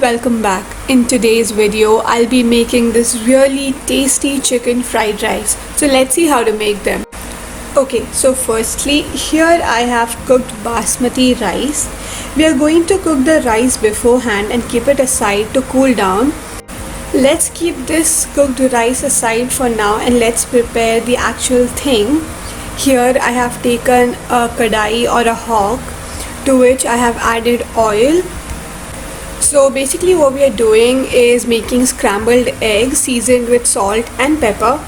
welcome back. In today's video, I'll be making this really tasty chicken fried rice. So let's see how to make them. Okay, so firstly, here I have cooked basmati rice. We are going to cook the rice beforehand and keep it aside to cool down. Let's keep this cooked rice aside for now and let's prepare the actual thing. Here I have taken a kadai or a hog to which I have added oil. So basically what we are doing is making scrambled eggs seasoned with salt and pepper.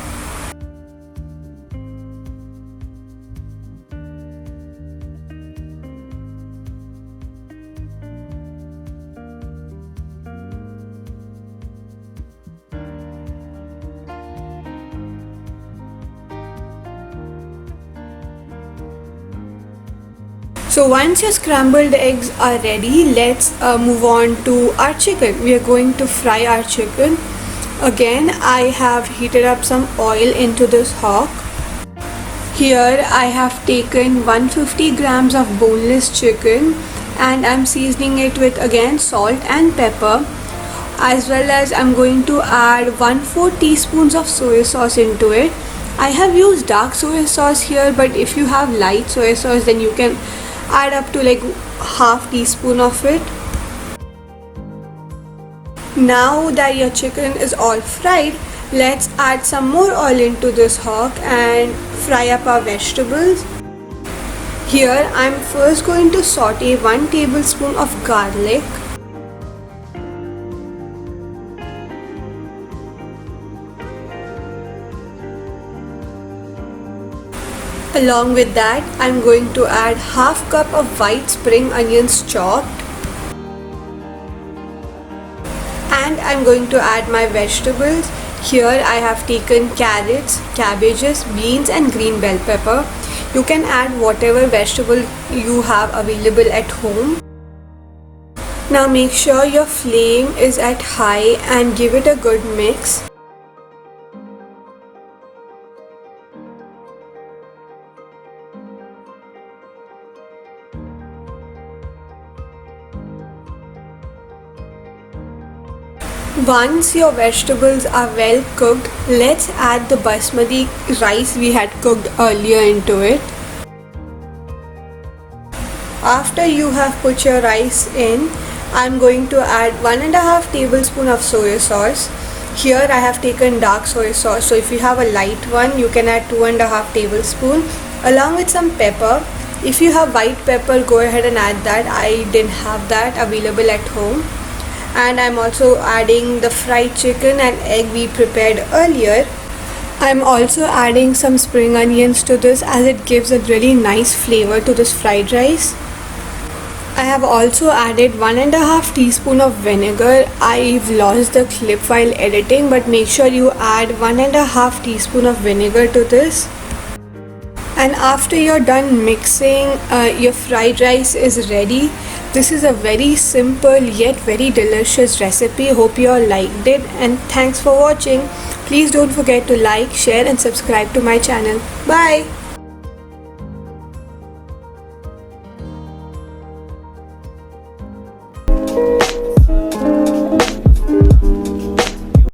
So once your scrambled eggs are ready, let's move on to our chicken. We are going to fry our chicken. Again, I have heated up some oil into this hog. Here I have taken 150 grams of boneless chicken and I'm seasoning it with again salt and pepper, as well as I'm going to add 1/4 teaspoons of soy sauce into it. I have used dark soy sauce here, but if you have light soy sauce then you can add up to like half teaspoon of it. Now that your chicken is all fried, let's add some more oil into this hog and fry up our vegetables. Here I'm first going to saute 1 tablespoon of garlic. Along with that, I'm going to add half cup of white spring onions chopped. And I'm going to add my vegetables. Here I have taken carrots, cabbages, beans and green bell pepper. You can add whatever vegetable you have available at home. Now make sure your flame is at high and give it a good mix. Once your vegetables are well cooked, let's add the basmati rice we had cooked earlier into it. After you have put your rice in, I'm going to add 1.5 tablespoon of soy sauce. Here I have taken dark soy sauce, so if you have a light one, you can add 2.5 tablespoon along with some pepper. If you have white pepper, go ahead and add that. I didn't have that available at home. And I'm also adding the fried chicken and egg we prepared earlier. I'm also adding some spring onions to this as it gives a really nice flavor to this fried rice. I have also added 1.5 teaspoon of vinegar. I've lost the clip while editing, but make sure you add 1.5 teaspoon of vinegar to this. And after you're done mixing, your fried rice is ready. This is a very simple yet very delicious recipe. Hope you all liked it and thanks for watching. Please don't forget to like, share and subscribe to my channel. Bye.